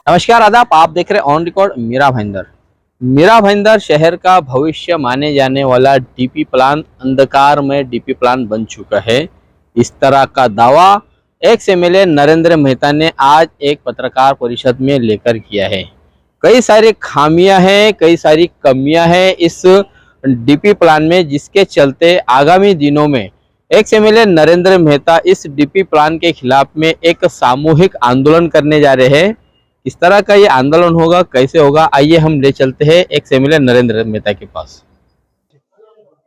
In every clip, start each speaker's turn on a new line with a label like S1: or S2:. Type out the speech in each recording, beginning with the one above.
S1: नमस्कार आदाब, आप देख रहे हैं ऑन रिकॉर्ड मीरा भाईंदर। मीरा भाईंदर शहर का भविष्य माने जाने वाला डीपी प्लान अंधकार में डीपी प्लान बन चुका है। इस तरह का दावा एक्स एमएलए नरेंद्र मेहता ने आज एक पत्रकार परिषद में लेकर किया है। कई सारी खामियां हैं, कई सारी कमियां हैं इस डीपी प्लान में, जिसके चलते आगामी दिनों में एक्स एमएलए नरेंद्र मेहता इस डीपी प्लान के खिलाफ में एक सामूहिक आंदोलन करने जा रहे हैं। इस तरह का ये आंदोलन होगा, कैसे होगा, आइए हम ले चलते हैं एक्स एमएलए नरेंद्र मेहता के पास।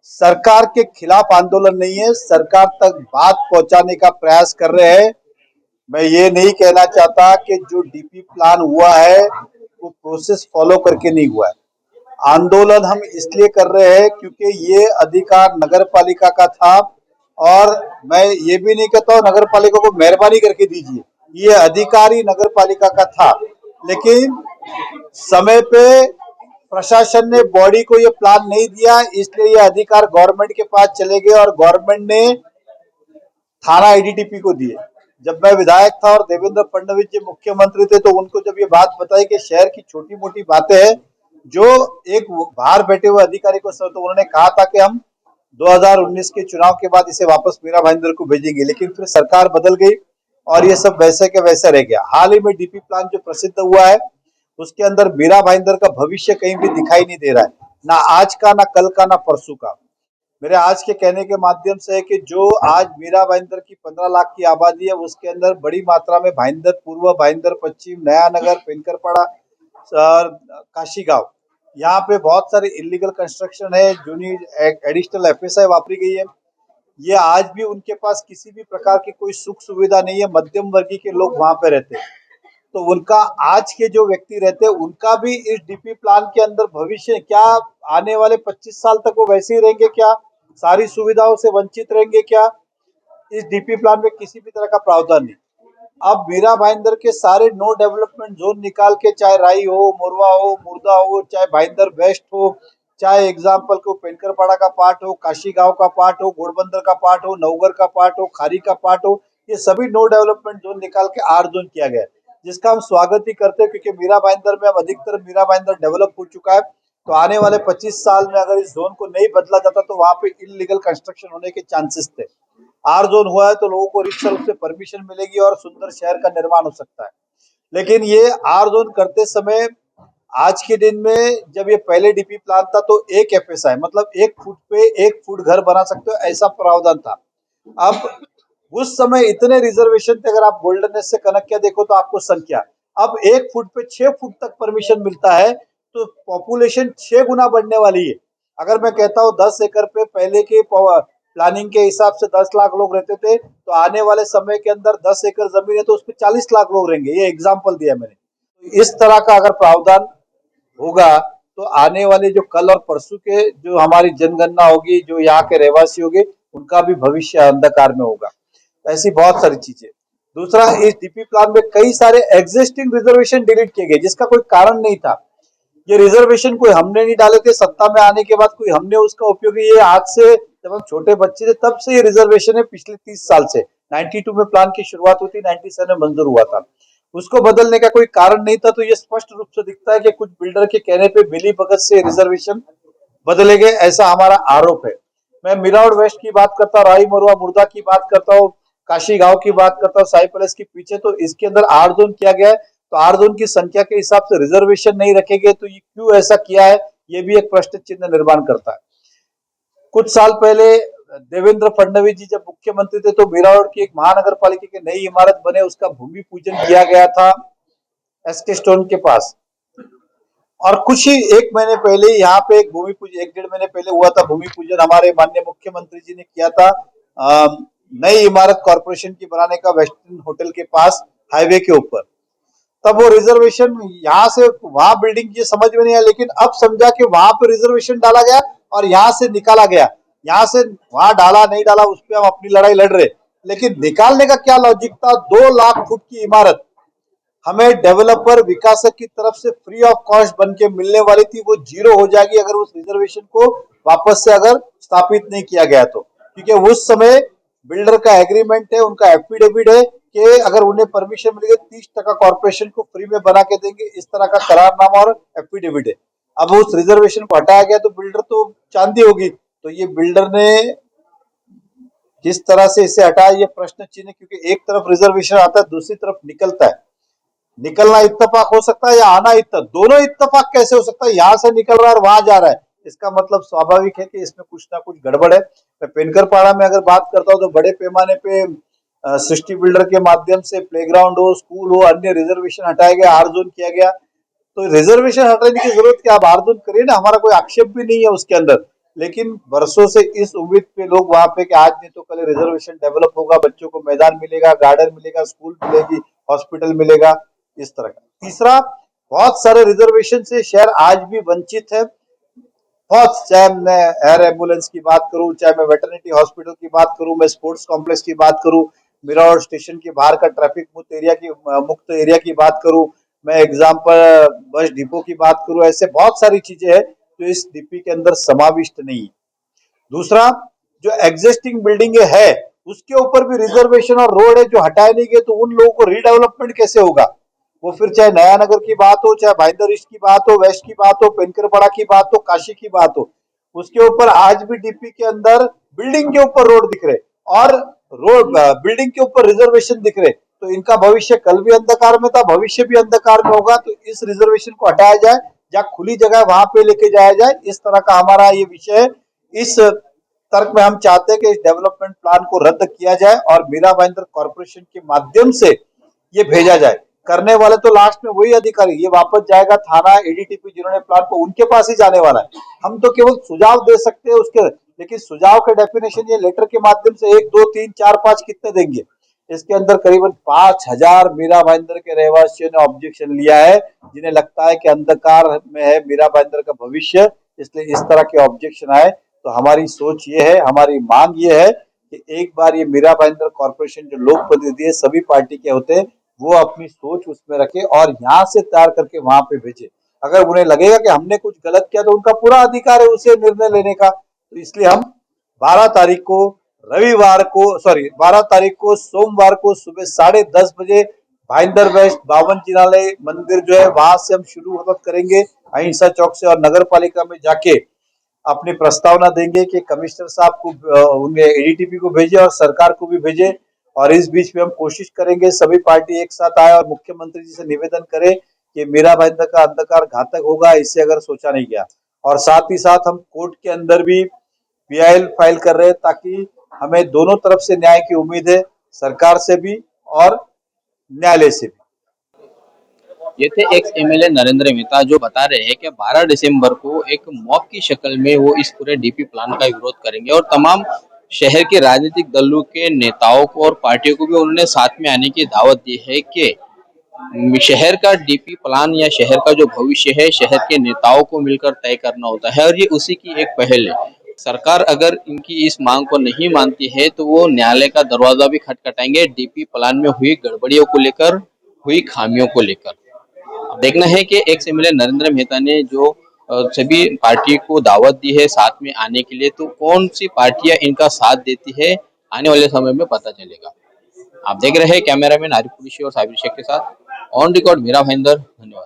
S2: सरकार के खिलाफ आंदोलन नहीं है, सरकार तक बात पहुंचाने का प्रयास कर रहे हैं। मैं ये नहीं कहना चाहता कि जो डीपी प्लान हुआ है वो प्रोसेस फॉलो करके नहीं हुआ है। आंदोलन हम इसलिए कर रहे हैं क्योंकि ये अधिकार नगर पालिका का था, और मैं ये भी नहीं कहता हूँ नगर पालिका को मेहरबानी करके दीजिए, ये अधिकार ही नगर पालिका का था। लेकिन समय पे प्रशासन ने बॉडी को ये प्लान नहीं दिया, इसलिए ये अधिकार गवर्नमेंट के पास चले गए और गवर्नमेंट ने थाना आईडीटीपी को दिए। जब मैं विधायक था और देवेंद्र फडणवीस जी मुख्यमंत्री थे, तो उनको जब ये बात बताई कि शहर की छोटी मोटी बातें हैं जो एक बाहर बैठे हुए अधिकारी को तो उन्होंने कहा था कि हम 2019 के चुनाव के बाद इसे वापस मीरा भाईंदर को भेजेंगे। लेकिन फिर सरकार बदल गई और ये सब वैसे के वैसे रह गया। हाल ही में डीपी प्लान जो प्रसिद्ध हुआ है उसके अंदर मीरा भाईंदर का भविष्य कहीं भी दिखाई नहीं दे रहा है, ना आज का, ना कल का, ना परसों का। मेरे आज के कहने के माध्यम से है कि जो आज मीरा भाईंदर की 15 लाख की आबादी है, उसके अंदर बड़ी मात्रा में भाईंदर पूर्व, भाईंदर पश्चिम, नया नगर, पेनकरपाड़ा, काशी गांव, यहाँ पे बहुत सारे इलीगल कंस्ट्रक्शन है, जूनी एडिशनल एफएसआई वापरी गई है। ये आज भी उनके पास किसी भी प्रकार की कोई सुख सुविधा नहीं है। मध्यम वर्गीय के लोग वहां पे रहते हैं, तो उनका आज के जो व्यक्ति रहते हैं उनका भी इस डीपी प्लान के अंदर भविष्य क्या, आने वाले 25 साल तक वो वैसे ही रहेंगे क्या, सारी सुविधाओं से वंचित रहेंगे क्या? इस डीपी प्लान में किसी भी तरह का प्रावधान नहीं। अब मीरा भाईंदर के सारे नो डेवलपमेंट जोन निकाल के, चाहे राई हो, मोरवा हो, मुर्दा हो, चाहे भाईंदर वेस्ट हो, चाहे एग्जाम्पल को पेनकरपाड़ा का पार्ट हो, काशी गांव का पार्ट हो, घोड़बंदर का पार्ट हो, नवगर का पार्ट हो, खारी का पार्ट हो, ये सभी नो डेवलपमेंट जोन निकाल के 8 जोन किया गया है, जिसका हम स्वागत ही करते हैं। क्योंकि मीरा भाईंदर में अब अधिकतर मीरा भाईंदर डेवलप हो चुका है, तो आने वाले 25 साल में अगर इस जोन को नहीं बदला जाता तो वहां पे इलीगल कंस्ट्रक्शन होने के चांसेस थे। आर जोन हुआ है तो लोगों को रिक्त रूप से परमिशन मिलेगी और सुंदर शहर का निर्माण हो सकता है। लेकिन ये आर जोन करते समय आज के दिन में, जब ये पहले डीपी प्लान था तो एक एफएसआई मतलब 1 फुट पे 1 फुट घर बना सकते हो, ऐसा प्रावधान था। अब उस समय इतने रिजर्वेशन थे, अगर आप गोल्डननेस से कनेक्ट किया देखो तो आपको संख्या, अब 1 फुट पे 6 फुट तक परमिशन मिलता है, तो पॉपुलेशन 6 गुना बढ़ने वाली है। अगर मैं कहता हूँ 10 एकड़ पे पहले के प्लानिंग के हिसाब से 10 लाख लोग रहते थे, तो आने वाले समय के अंदर 10 एकड़ जमीन है तो उस पर 40 लाख लोग रहेंगे। ये एग्जाम्पल दिया मैंने। तो इस तरह का अगर प्रावधान होगा तो आने वाले जो कल और परसों के जो हमारी जनगणना होगी, जो यहाँ के रहवासी होंगे, उनका भी भविष्य अंधकार में होगा। ऐसी बहुत सारी चीजें। दूसरा, इस डीपी प्लान में कई सारे एग्जिस्टिंग रिजर्वेशन डिलीट किए गए जिसका कोई कारण नहीं था। ये रिजर्वेशन कोई हमने नहीं डाले थे, सत्ता में आने के बाद कोई हमने उसका उपयोग, ये आज से जब हम छोटे बच्चे थे तब से ये रिजर्वेशन है, पिछले 30 साल से। 92 में प्लान की शुरुआत हुई थी, 97 में मंजूर हुआ था। उसको बदलने का कोई कारण नहीं था। तो ये स्पष्ट रूप से दिखता है कि कुछ बिल्डर के कहने पे मिली भगत से रिजर्वेशन बदले गए, ऐसा हमारा आरोप है। मैं मिराउड वेस्ट की बात करता हूँ, राई मोरवा मुर्दा की बात करता हूँ, काशी गांव की बात करता हूँ, साई पैलेस के पीछे, तो इसके अंदर 8 जोन किया गया है। तो 8 जोन की संख्या के हिसाब से रिजर्वेशन नहीं रखेंगे तो ये क्यों ऐसा किया है, ये भी एक प्रश्न चिन्ह निर्माण करता है। कुछ साल पहले देवेंद्र फडणवीस जी जब मुख्यमंत्री थे तो मीरावड़ की एक महानगर पालिका की नई इमारत बने, उसका भूमि पूजन किया गया था एसके स्टोन के पास। और कुछ ही 1 महीने पहले यहाँ पे एक भूमि पूजन, 1-1.5 महीने पहले हुआ था भूमि पूजन, हमारे माननीय मुख्यमंत्री जी ने किया था नई इमारत कॉरपोरेशन की बनाने का, वेस्टर्न होटल के पास हाईवे के ऊपर। तब वो रिजर्वेशन यहाँ से वहां बिल्डिंग, ये समझ में नहीं आया, लेकिन अब समझा कि वहां पर रिजर्वेशन डाला गया और यहाँ से निकाला गया। यहाँ से वहां डाला नहीं डाला उस पर हम अपनी लड़ाई लड़ रहे, लेकिन निकालने का क्या लॉजिक था? 2 लाख फुट की इमारत हमें डेवलपर विकासक की तरफ से फ्री ऑफ कॉस्ट बन के मिलने वाली थी, वो जीरो हो जाएगी अगर उस रिजर्वेशन को वापस से अगर स्थापित नहीं किया गया तो। क्योंकि उस समय बिल्डर का एग्रीमेंट है, उनका एफिडेविट है कि अगर उन्हें परमिशन मिलेगी 30% कॉर्पोरेशन को फ्री में बना के देंगे, इस तरह का करारनामा और एफिडेविट है। अब उस रिजर्वेशन को हटाया गया तो बिल्डर तो चांदी होगी, तो ये बिल्डर ने किस तरह से इसे हटाया, ये प्रश्न चिन्ह है, क्योंकि एक तरफ रिजर्वेशन आता है, दूसरी तरफ निकलता है। निकलना इत्तेफाक हो सकता है या आना इत्तेफाक, दोनों इत्तेफाक कैसे हो सकता है? यहाँ से निकल रहा है और वहां जा रहा है, इसका मतलब स्वाभाविक है कि इसमें कुछ ना कुछ गड़बड़ है। मैं पेनकरपाड़ा में अगर बात करता हूँ तो बड़े पैमाने पे सृष्टि बिल्डर के माध्यम से प्लेग्राउंड हो, स्कूल हो, अन्य रिजर्वेशन हटाए गए, आर जोन किया गया। तो रिजर्वेशन हटाने की जरूरत क्या, आप आर जोन करिए ना, हमारा कोई आक्षेप भी नहीं है उसके अंदर। लेकिन वर्षों से इस उम्मीद पे लोग वहां पे कि आज नहीं तो कल रिजर्वेशन डेवलप होगा, बच्चों को मैदान मिलेगा, गार्डन मिलेगा, स्कूल मिलेगी, हॉस्पिटल मिलेगा, इस तरह का। तीसरा, बहुत सारे रिजर्वेशन से शहर आज भी वंचित है। बहुत, चाहे मैं एयर एम्बुलेंस की बात करूं, चाहे मैं वेटरनिटी हॉस्पिटल की बात करूं, मैं स्पोर्ट्स कॉम्प्लेक्स की बात करूं, मिराज स्टेशन के बाहर का ट्रैफिक मुक्त एरिया की बात करूं, मैं एग्जाम्पल बस डिपो की बात करूं, ऐसे बहुत सारी चीजें हैं जो इस डीपी के अंदर समाविष्ट नहीं है। दूसरा, जो एग्जिस्टिंग बिल्डिंग है उसके ऊपर भी रिजर्वेशन और रोड है जो हटाए नहीं गए, तो उन लोगों को रीडेवलपमेंट कैसे होगा? वो फिर चाहे नया नगर की बात हो, चाहे भाईंदर ईस्ट की बात हो, वेस्ट की बात हो, पेनकरपाड़ा की बात हो, काशी की बात हो, उसके ऊपर आज भी डीपी के अंदर बिल्डिंग के ऊपर रोड दिख रहे और रोड बिल्डिंग के ऊपर रिजर्वेशन दिख रहे। तो इनका भविष्य कल भी अंधकार में था, भविष्य भी अंधकार में होगा। तो इस रिजर्वेशन को हटाया जाए, जहाँ खुली जगह वहां पे लेके जाया जाए, इस तरह का हमारा ये विषय है। इस तर्क में हम चाहते हैं कि इस डेवलपमेंट प्लान को रद्द किया जाए और मीरा भाईंदर कॉर्पोरेशन के माध्यम से ये भेजा जाए। करने वाले तो लास्ट में वही अधिकारी, ये वापस जाएगा थाना, एडीटीपी जिन्होंने प्लान को, उनके पास ही जाने वाला है। हम तो केवल सुझाव दे सकते हैं उसके, लेकिन सुझाव के डेफिनेशन ये लेटर के माध्यम से 1 2 3 4 5 कितने देंगे? इसके अंदर करीबन 5000 मीरा भाईंदर के रहवासियों ने ऑब्जेक्शन लिया है, जिन्हें लगता है कि अंधकार में है मीरा भाईंदर का भविष्य, इसलिए इस तरह के ऑब्जेक्शन आए। तो हमारी सोच ये है, हमारी मांग ये है कि एक बार ये मीरा भाईंदर कॉर्पोरेशन जो लोक प्रतिनिधि है सभी पार्टी के होते हैं, वो अपनी सोच उसमें रखे और यहाँ से तैयार करके वहां पे भेजे। अगर उन्हें लगेगा कि हमने कुछ गलत किया तो उनका पूरा अधिकार है उसे निर्णय लेने का। तो इसलिए हम 12 तारीख को रविवार को, सॉरी 12 तारीख को सोमवार को सुबह 10:30 बजे भाईंदर वेस्ट बावन जिनालय मंदिर जो है वहां से हम शुरू करेंगे अहिंसा चौक से, और नगर पालिका में जाके अपनी प्रस्तावना देंगे कि कमिश्नर साहब को, उनके एडीटीपी को भेजे और सरकार को भी भेजे। और इस बीच में हम कोशिश करेंगे सभी पार्टी एक साथ आए और मुख्यमंत्री जी से निवेदन करें कि मीरा भाईंदर का अंधकार घातक होगा, इससे अगर सोचा नहीं गया। और साथ ही साथ हम कोर्ट के अंदर भी पीआईएल फाइल कर रहे हैं, ताकि हमें दोनों तरफ से न्याय की उम्मीद है, सरकार से भी और न्यायालय से भी।
S1: ये थे एक्स एमएलए नरेंद्र मेहता, जो बता रहे हैं कि 12 दिसंबर को एक मॉब की शक्ल में वो इस पूरे डीपी प्लान का विरोध करेंगे और तमाम शहर के राजनीतिक दलों के नेताओं को और पार्टियों को भी उन्होंने साथ में आने की दावत दी है कि शहर का डीपी प्लान या शहर का जो भविष्य है शहर के नेताओं को मिलकर तय करना होता है, और ये उसी की एक पहल है। सरकार अगर इनकी इस मांग को नहीं मानती है तो वो न्यायालय का दरवाजा भी खटखटाएंगे डीपी प्लान में हुई गड़बड़ियों को लेकर, हुई खामियों को लेकर। अब देखना है कि एक्स एमएलए नरेंद्र मेहता ने जो सभी पार्टी को दावत दी है साथ में आने के लिए, तो कौन सी पार्टियां इनका साथ देती है आने वाले समय में पता चलेगा। आप देख रहे हैं कैमरामैन आरिफ कुरैशी और साबिर शेख के साथ ऑन रिकॉर्ड मीरा भाईंदर। धन्यवाद।